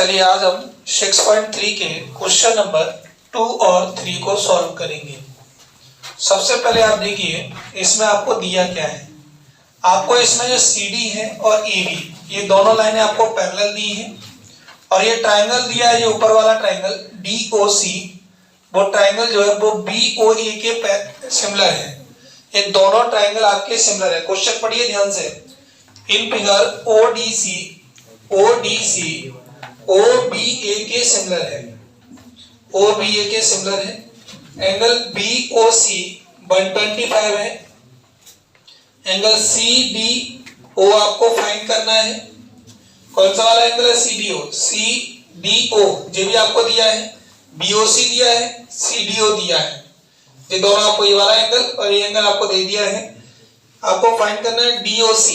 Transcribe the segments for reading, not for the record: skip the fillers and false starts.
चलिए आज हम 6.3 के क्वेश्चन नंबर 2 और 3 को सॉल्व करेंगे। सबसे पहले आप देखिए इसमें आपको दिया क्या है। आपको इसमें जो CD है और AB ये दोनों लाइनें आपको पैरेलल दी हैं और ये ट्राइंगल दिया है, ये ऊपर वाला ट्राइंगल DOC, वो ट्राइंगल जो है वो BOA के सिमिलर है। ये दोनों ट्राइंगल आपके सिमिलर है। क्वेश्चन पढ़िए ध्यान से। इन फिगर ODC OBA के सिमिलर है, OBA के सिमिलर है। एंगल BOC 125 है। एंगल CDO आपको फाइंड करना है। कौन सा वाला एंगल है? CDO जो भी आपको दिया है, BOC दिया है, CDO दिया है। ये दोनों आपको, ये वाला एंगल और ये एंगल आपको दे दिया है। आपको फाइंड करना है DOC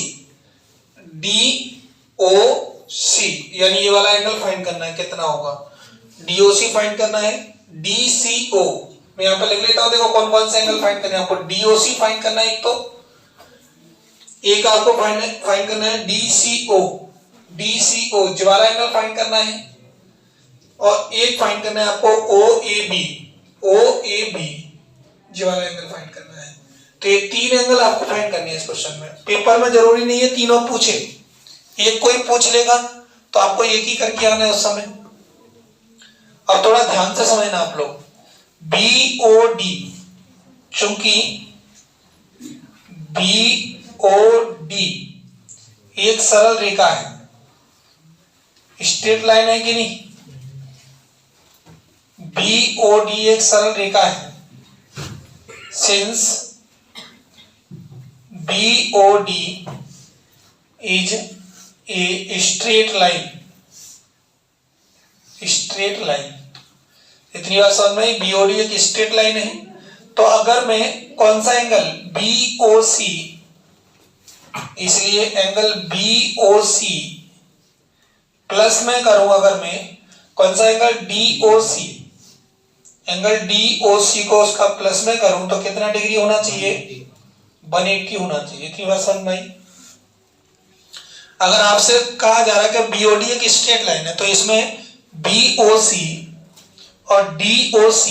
यानी ये वाला एंगल फाइंड करना है, कितना होगा। DOC फाइंड करना है। DCO मैं यहाँ पे लिख लेता हूँ, देखो कौन कौन से एंगल फाइंड करने हैं आपको। DOC फाइंड करना है एक आपको फाइंड करना है DCO जो वाला एंगल फाइंड करना है, और एक फाइंड करना है आपको OAB जो वाला एंगल फाइंड करना है। तो ये तीन एंगल आपको फाइंड करनी है इस क्वेश्चन में। पेपर में जरूरी नहीं है तीनों पूछे, एक कोई पूछ लेगा तो आपको एक ही करके आना है उस समय। अब थोड़ा ध्यान से समझना आप लोग। BOD, चूंकि BOD एक सरल रेखा है, स्ट्रेट लाइन है कि नहीं। BOD एक सरल रेखा है। Since BOD is a straight line, इतनी बात समझ में। BOD एक स्ट्रेट लाइन है, तो अगर मैं कौन सा एंगल BOC, इसलिए एंगल BOC प्लस में करूं, अगर मैं कौन सा एंगल DOC को उसका प्लस में करूं तो कितना डिग्री होना चाहिए? 180 होना चाहिए। इतनी बात समझ में आई। अगर आपसे कहा जा रहा है कि BOD एक स्ट्रेट लाइन है, तो इसमें BOC और DOC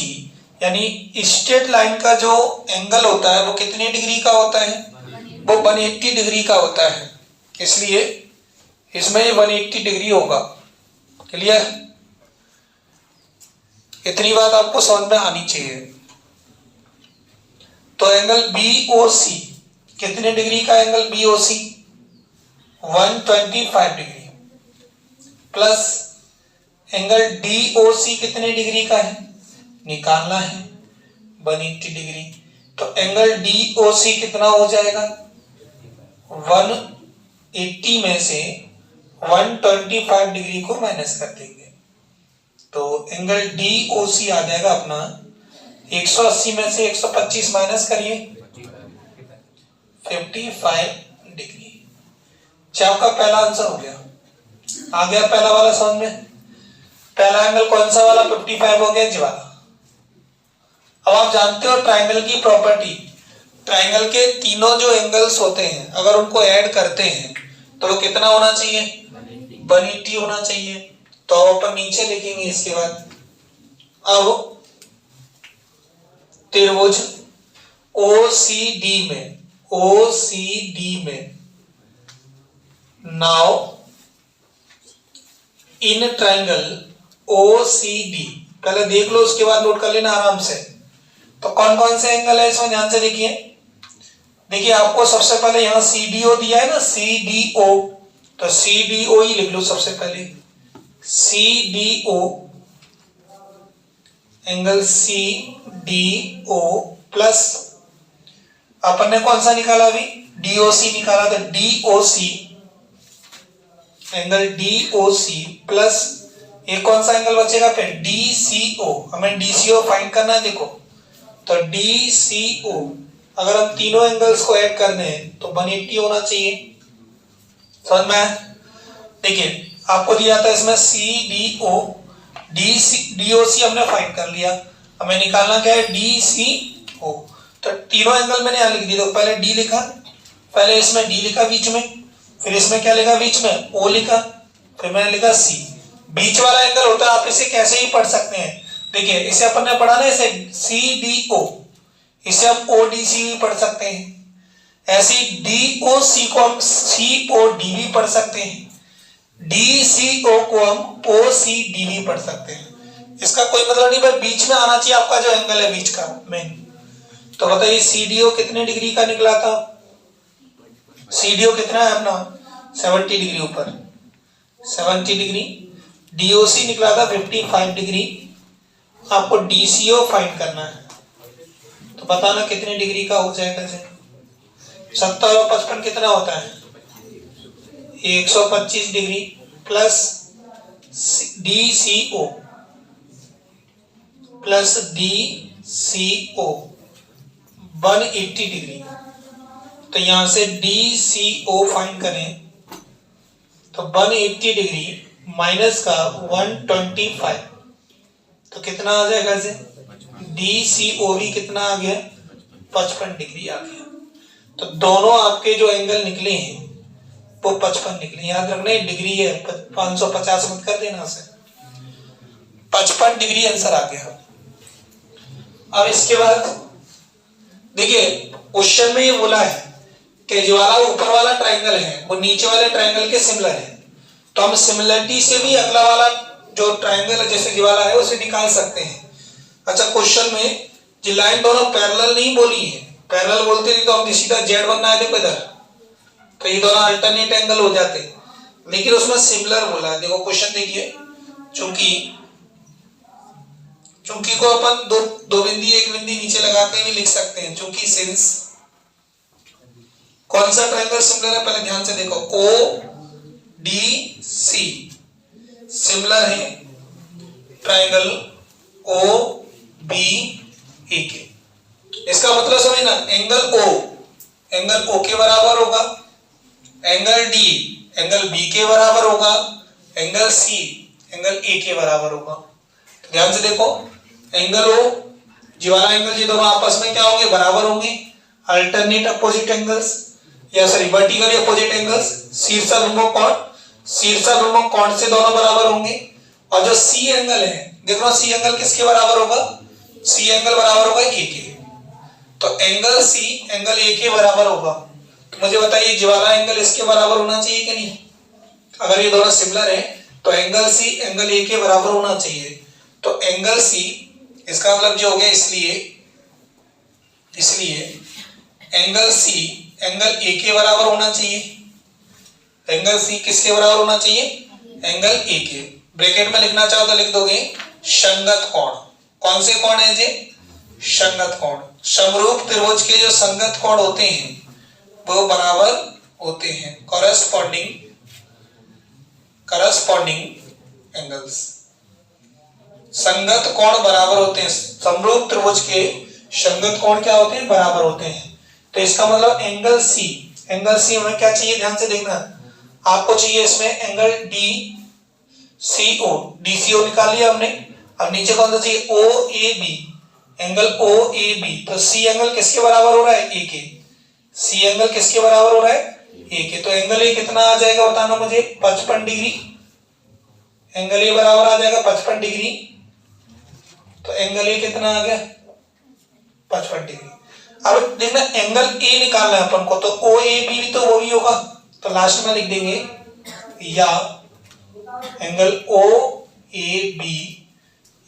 यानी स्ट्रेट लाइन का जो एंगल होता है वो कितने डिग्री का होता है? वो 180 डिग्री का होता है, इसलिए इसमें 180 डिग्री होगा। क्लियर? इतनी बात आपको समझ में आनी चाहिए। तो एंगल BOC कितने डिग्री का angle BOC? 125 degree, plus angle DOC कितने डिग्री का है निकालना है, 180 डिग्री। तो एंगल DOC कितना हो जाएगा? 180 में से 125 डिग्री को माइनस कर देंगे, तो एंगल DOC आ जाएगा अपना 180 में से 125 माइनस करिए, 55 डिग्री। आपका पहला आंसर हो गया। आ गया पहला वाला समझ में। पहला एंगल कौन सा वाला? 55 हो गया जी वाला। अब आप जानते हो ट्राइंगल की प्रॉपर्टी, ट्राइंगल के तीनों जो एंगल्स होते हैं अगर उनको ऐड करते हैं तो वो कितना होना चाहिए? 180 होना चाहिए। तो अपन नीचे लिखेंगे इसके बाद। अब त्रिभुज OCD में नाउ इन ट्राइंगल OCD, पहले देख लो उसके बाद नोट कर लेना आराम से। तो कौन कौन से एंगल है इसमें ध्यान से देखिए। देखिए आपको सबसे पहले यहाँ CDO दिया है ना, CDO, तो CDO ही लिख लो सबसे पहले। CDO एंगल CDO प्लस अपन ने कौन सा निकाला अभी? DOC निकाला, तो DOC एंगल DOC प्लस एक कौन सा एंगल बचेगा फिर? DCO। हमें DCO फाइंड करना है। देखो तो DCO अगर हम तीनों एंगल्स को ऐड करने हैं तो 180 होना चाहिए। समझ में? देखिए आपको दिया था इसमें CDO, DOC हमने फाइंड कर लिया, हमें निकालना क्या है? DCO। तो तीनों एंगल मैंने यहाँ लिख दिया। तो पहले D लिखा, पहले इसमें D लिखा बीच में, फिर इसमें क्या लिखा बीच में? O लिखा, फिर मैंने लिखा C। बीच वाला एंगल होता है, आप इसे कैसे ही पढ़ सकते हैं। देखिए इसे अपन ने पढ़ा ना, इसे CDO, इसे हम ODC भी पढ़ सकते हैं। ऐसी DOC को हम COD भी पढ़ सकते हैं, DCO को हम OCD भी पढ़ सकते हैं। इसका कोई मतलब नहीं, पर बीच में आना चाहिए आपका जो एंगल है बीच का मेन। तो बताइए CDO कितने डिग्री का निकला था? CDO कितना है अपना 70 डिग्री ऊपर, 70 डिग्री। DOC निकला था 55 डिग्री। आपको DCO फाइंड करना है, तो बताना कितने डिग्री का हो जाएगा। 70 और 55 कितना होता है? 125 degree plus DCO plus DCO 180 degree. तो यहां से DCO फाइंड करें तो 180 डिग्री माइनस का 125, तो कितना आ जाएगा इसे? DCO भी कितना आ गया? 55 डिग्री आ गया। तो दोनों आपके जो एंगल निकले हैं वो 55 निकले। याद रखना डिग्री है, 550 मत कर देना से। 55 डिग्री आंसर आ गया। अब इसके बाद देखिए क्वेश्चन में ये बोला है कि जो वाला ऊपर वाला ट्रायंगल है वो नीचे वाले ट्रायंगल के सिमिलर है, तो हम सिमिलरिटी से भी अगला वाला जो ट्रायंगल है जैसे ये वाला है उसे निकाल सकते हैं। अच्छा, क्वेश्चन में जो लाइन दोनों पैरेलल नहीं बोली है, पैरेलल बोलते थी तो हम सीधा जेड बनना है देखो इधर, तो ये दोनों अल्टरनेट एंगल हो जाते, लेकिन उसमें सिमिलर बोला है। देखो क्वेश्चन देखिए, चूंकि को अपन दो बिंदी एक बिंदी नीचे लगा के भी लिख सकते हैं। चूंकि सिंस कौन सा ट्रायंगल सिमिलर है पहले ध्यान से देखो, ODC सिमिलर है ट्रायंगल OBAK। इसका मतलब समझ ना, एंगल O के बराबर होगा, एंगल D एंगल B के बराबर होगा, एंगल C एंगल A के बराबर होगा। तो ध्यान से देखो, एंगल O जी वाला एंगल जी दोनों आपस में क्या होंगे? बराबर होंगे। अल्टरनेट अपोजिट एंगल्स या सॉरी वर्टिकली अपोजिट एंगल्स, शीर्षाभिमुख कोण से दोनों बराबर होंगे। और जो C एंगल है देखो, C एंगल किसके बराबर होगा? C एंगल बराबर होगा A के। तो एंगल C एंगल A के बराबर होगा। तो मुझे बताइए जी वाला एंगल इसके बराबर होना चाहिए कि नहीं? अगर ये दोनों सिमिलर है तो एंगल C एंगल A के बराबर होना चाहिए। तो एंगल C इसका मतलब जो हो गया, इसलिए एंगल C एंगल A के बराबर होना चाहिए। एंगल C किसके बराबर होना चाहिए? एंगल A के। ब्रैकेट में लिखना चाहो तो लिख दोगे संगत कोण। कौन से कोण है जी? संगत कोण। समरूप त्रिभुज के जो संगत कोण होते हैं वो बराबर होते हैं, करस्पॉन्डिंग एंगल्स। संगत कोण बराबर होते हैं, समरूप त्रिभुज के संगत कोण क्या होते हैं? बराबर होते हैं। तो इसका मतलब एंगल C हमें क्या चाहिए? ध्यान से देखना, आपको चाहिए इसमें एंगल DCO निकाल लिया हमने। अब नीचे कौन सा चाहिए? OAB, angle OAB। तो C एंगल किसके बराबर हो रहा है? A के। C एंगल किसके बराबर हो रहा है? A के। तो एंगल A कितना आ जाएगा बताना मुझे? 55 डिग्री। एंगल A बराबर आ जाएगा 55 डिग्री। तो एंगल A कितना आ गया? 55 डिग्री। अब देखना एंगल A निकालना है अपन को, तो OAB भी तो वो भी होगा, तो लास्ट में लिख देंगे या एंगल OAB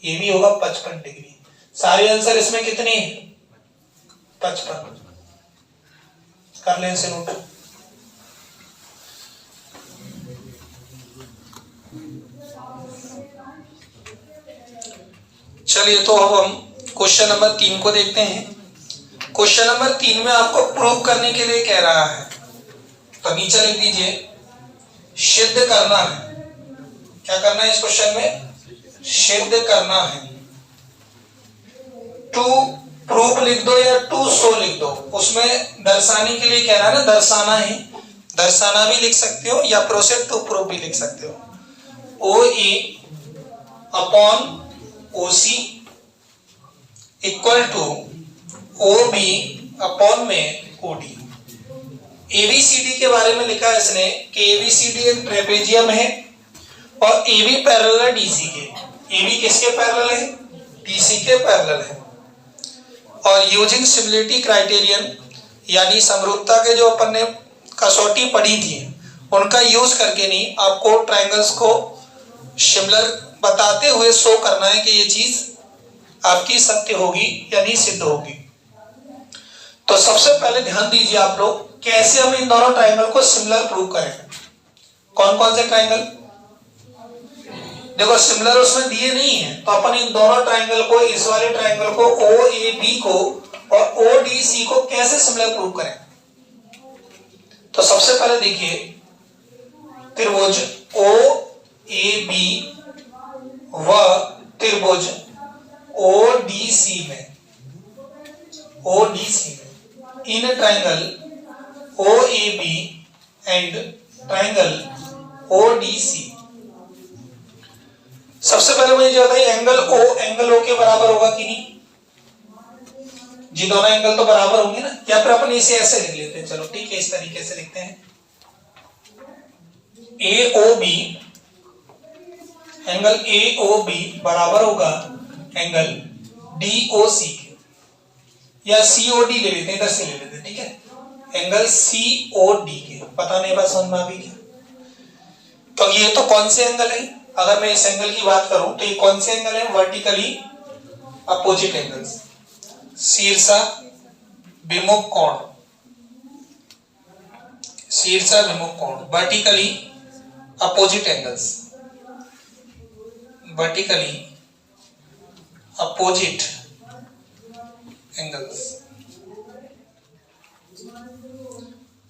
ये भी होगा 55 डिग्री। सारे आंसर इसमें कितने हैं? 55। कर लें इसे नोट। चलिए तो अब हम क्वेश्चन नंबर 3 को देखते हैं। क्वेश्चन नंबर 3 में आपको प्रूव करने के लिए कह रहा है, तो नीचे लिख दीजिए सिद्ध करना है। क्या करना है इस क्वेश्चन में? सिद्ध करना है। टू प्रूव लिख दो या टू शो लिख दो, उसमें दर्शाने के लिए कह रहा है ना, दर्शाना है, दर्शाना भी लिख सकते हो या प्रोसेड टू प्रूव भी लिख सकते हो। OA upon OC equal to OB upon में OD। ABCD के बारे में लिखा है इसने कि ABCD एक ट्रेपेजियम है और ए बी पैरेलल है डीसी के। ए बी किसके पैरेलल है? डीसी के पैरेलल है। और यूजिंग सिमिलरिटी क्राइटेरियन यानी समरूपता के जो अपन ने कसौटी पढ़ी थी उनका यूज करके नहीं, आपको ट्रायंगल्स को सिमिलर बताते हुए शो करना है कि ये चीज आपकी सत्य होगी यानी सिद्ध होगी। तो सबसे पहले ध्यान दीजिए आप लोग, कैसे हम इन दोनों ट्रायंगल को सिमिलर प्रूव करें। कौन कौन से ट्रायंगल? देखो सिमिलर उसमें दिए नहीं है, तो अपन इन दोनों ट्रायंगल को, इस वाले ट्रायंगल को ओ ए बी को और ओ डी सी को कैसे सिमिलर प्रूव करें। तो सबसे पहले देखिए, त्रिभुज ओ ए बी व त्रिभुज ओ डी सी में in triangle O A B and triangle O D C, सबसे पहले मुझे जो बताइए, एंगल ओ के बराबर होगा कि नहीं? जी दोनों एंगल तो बराबर होंगे ना, या फिर अपन इसे ऐसे लिख लेते हैं। चलो ठीक है, इस तरीके से लिखते हैं, A O B, angle A O B बराबर होगा एंगल डी ओ सी के, या सी ओ डी ले लेते हैं, इधर से ले लेते हैं, ठीक है, एंगल सी ओ डी के। पता नहीं बस समझ में आ गई क्या? तो ये तो कौन से एंगल है? अगर मैं इस एंगल की बात करूं तो ये कौन से एंगल है? वर्टिकली अपोजिट एंगल्स, शीर्षा विमुख कोण, शीर्षा विमुख कोण, vertically opposite angles, vertically opposite angles.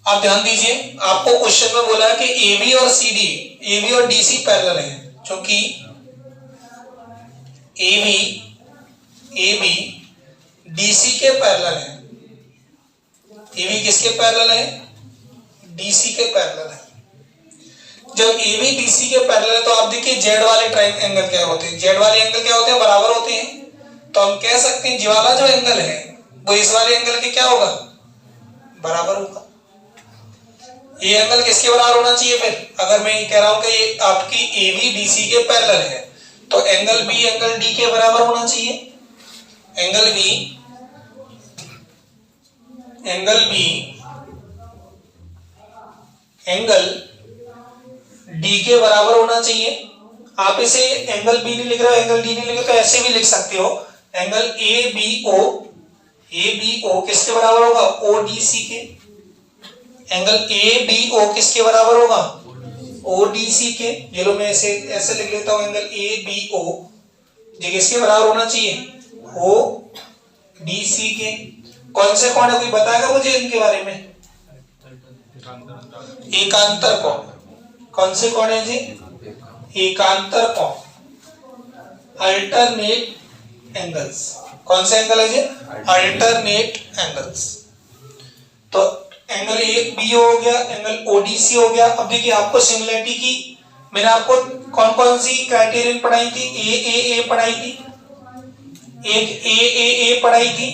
आप ध्यान दीजिए, आपको क्वेश्चन में बोला है कि ए बी और सी डी, ए बी और डी सी पैरेलल है, क्योंकि ए बी डी सी के पैरेलल है। ए बी किसके पैरेलल है? डी सी के पैरेलल है। जब ए बी डी सी के पैरेलल है तो आप देखिए जेड वाले एंगल क्या होते हैं? जेड वाले एंगल क्या होते हैं? बराबर होते हैं। तो हम कह सकते हैं जी वाला जो एंगल है वो इस वाले एंगल के क्या होगा? बराबर होगा। ये एंगल किसके बराबर होना चाहिए फिर? अगर मैं ये कह रहा हूं कि ये आपकी ए बी डी सी के पैरेलल है तो एंगल बी एंगल डी के बराबर होना चाहिए। एंगल बी एंगल डी के बराबर होना चाहिए। आप इसे एंगल बी नहीं लिख रहे हो, एंगल डी नहीं लिख रहे, तो ऐसे भी लिख सकते हो, एंगल ए बी ओ किसके बराबर होगा? ओ डी सी के। एंगल ए बी ओ किसके बराबर होगा? ओ डी सी के। ये लो मैं ऐसे लिख लेता हूं, एंगल ए बी ओ ये किसके बराबर होना चाहिए? ओ डी सी के। कौन से कोण है, कोई बताएगा मुझे इनके बारे में? एकांतर कोण। कौन से कोण है जी? एकांतर कोण, अल्टरनेट एंगल्स। कौन से एंगल है जी? Alternate angles. तो एंगल ए बी हो गया, एंगल ओडीसी हो गया। अब देखिए आपको सिमिलरिटी की मैंने आपको कौन कौन सी क्राइटेरियन पढ़ाई थी? ए पढ़ाई थी, एक ए पढ़ाई थी।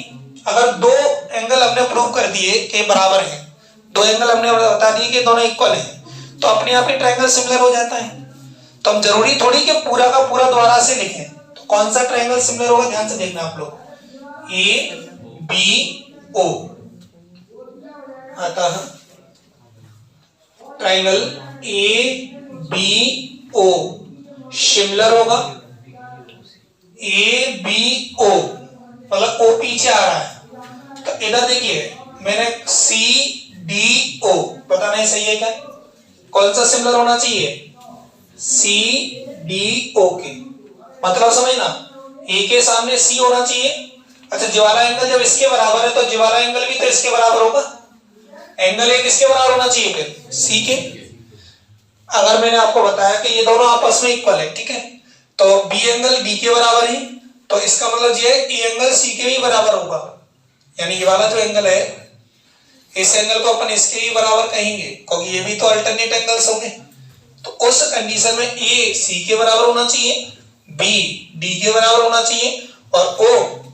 अगर दो एंगल हमने प्रूव कर दिए कि बराबर हैं, दो एंगल हमने बता दिए कि दोनों इक्वल हैं, तो अपने आप ही ट्रायंगल सिमिलर हो जाता है। तो हम जरूरी थोड़ी कि पूरा का पूरा दोबारा से लिखें। तो कौन सा ट्रायंगल सिमिलर होगा, ध्यान से देखना आप लोग। ए बी ओ, अतः triangle A B O similar होगा। ए बी ओ मतलब ओ पीछे आ रहा है, तो इधर देखिए मैंने सी डी ओ, पता नहीं सही है क्या? कौन सा सिमिलर होना चाहिए? सी डी ओ के। मतलब समझना, ए के सामने सी होना चाहिए। अच्छा, ज्वाला एंगल जब इसके बराबर है तो ज्वाला एंगल भी तो इसके बराबर होगा। एंगल ए किसके बराबर होना चाहिए फिर? सी के। अगर मैंने आपको बताया कि ये दोनों आपस में इक्वल है, ठीक है, तो बी एंगल डी के बराबर है, तो इसका मतलब ये है ए एंगल सी के भी बराबर होगा। यानी ये वाला जो एंगल है, इस एंगल को अपन इसके भी बराबर कहेंगे, क्योंकि ये भी तो अल्टरनेट एंगल्स होंगे। तो उस कंडीशन में ए सी के बराबर होना चाहिए, बी डी के बराबर होना चाहिए और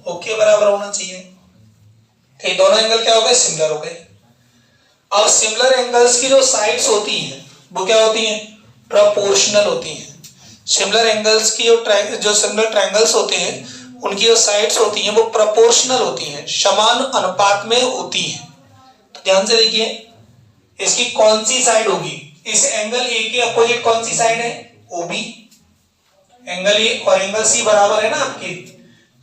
ओ के बराबर होना चाहिए। तो ये दोनों एंगल क्या हो गए? सिमिलर हो गए। अब सिमिलर एंगल्स की जो साइड्स होती हैं वो क्या होती हैं? प्रोपोर्शनल होती हैं। सिमिलर एंगल्स की जो सिमिलर ट्रायंगल्स होते हैं उनकी जो साइड्स होती हैं वो प्रोपोर्शनल होती हैं, समान अनुपात में होती हैं। तो ध्यान से देखिए इसकी कौन सी साइड होगी, इस एंगल ए के अपोजिट कौन सी साइड है, ओबी। एंगल ए और एंगल सी बराबर है ना आपके,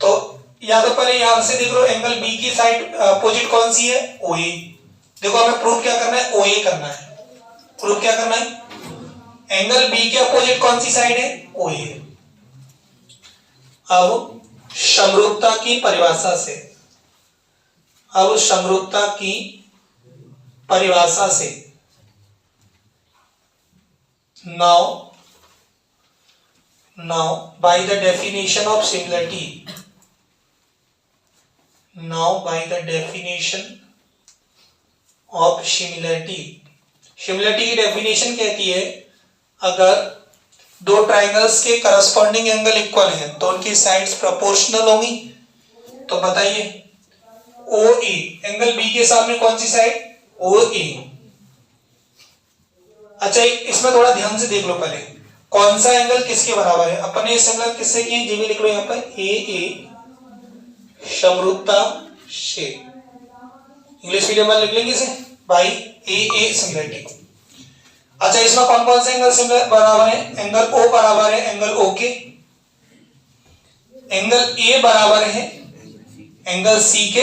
तो या तो पहले यहां से देख लो एंगल बी की साइड अपोजिट कौन सी है, ओए। देखो हमें प्रूव क्या करना है, ओए करना है। प्रूव क्या करना है, एंगल बी के अपोजिट कौन सी साइड है, ओए। अब समरूपता की परिभाषा से, अब समरूपता की परिभाषा से now by the definition of similarity, now by the definition of similarity, similarity की डेफिनेशन कहती है अगर दो ट्राइंगल्स के करस्पॉन्डिंग एंगल इक्वल हैं तो उनकी साइड्स प्रोपोर्शनल होंगी। तो बताइए ओ ए, एंगल बी के सामने कौन सी साइड, ओ ए। अच्छा इसमें थोड़ा ध्यान से देख लो पहले कौन सा एंगल किसके बराबर है। अपने सिमिलर किससे किए, ये भी लिख लो यहाँ पर, ए समरूपता से, इंग्लिश मीडियम में लिख लेंगे इसे बाई ए सिमिलरिटी। अच्छा इसमें कौन कौन से एंगल सिमिलर बराबर है, एंगल ओ बराबर है एंगल ओ के, एंगल ए बराबर है एंगल सी के,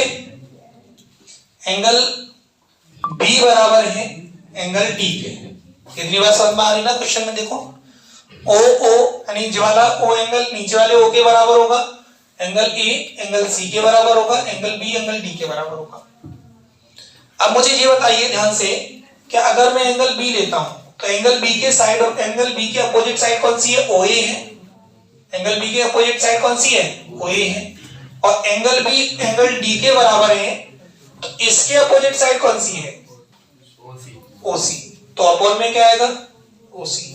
एंगल बी बराबर है एंगल डी के। इतनी बात समझ में आ रही ना क्वेश्चन में। देखो ओ यानी जो वाला ओ एंगल नीचे वाले ओ के बराबर होगा, एंगल ए एंगल सी के बराबर होगा, एंगल बी एंगल डी के बराबर होगा। अब मुझे ये बताइए ध्यान से कि अगर मैं एंगल बी लेता हूं तो एंगल बी के साइड और एंगल बी के अपोजिट साइड कौन सी है, ओए है। एंगल बी के अपोजिट साइड कौन सी है, ओए है। और एंगल बी एंगल डी के बराबर है तो इसके अपोजिट साइड कौन सी है, ओसी। तो अपॉन में क्या आएगा, ओसी।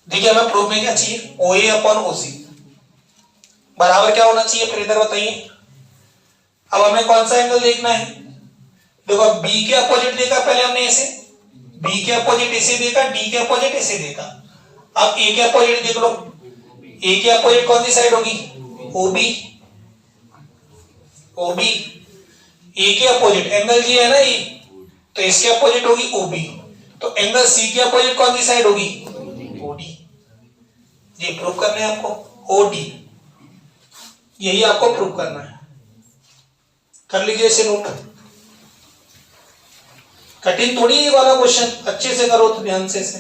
देखिए हमें प्रूफ में क्या चाहिए, ओए अपॉन ओसी बराबर क्या होना चाहिए, फिर इधर बताइए। अब हमें कौन सा एंगल देखना है, देखो बी के अपोजिट देखा पहले हमने इसे, बी के अपोजिट इसे देखा, डी के अपोजिट इसे देखा। अब ए के अपोजिट देख लो, ए के अपोजिट कौन सी साइड होगी, ओबी। ओबी ए के अपोजिट एंगल जी है ना ये, तो इसके अपोजिट होगी ओबी। तो एंगल सी के अपोजिट कौन सी साइड होगी, ओडी। ये प्रूव करना है आपको, ओडी, यही आपको प्रूव करना है। कर लीजिए इसे नोट, कठिन थोड़ी ये वाला क्वेश्चन, अच्छे से करो तो ध्यान से इसे।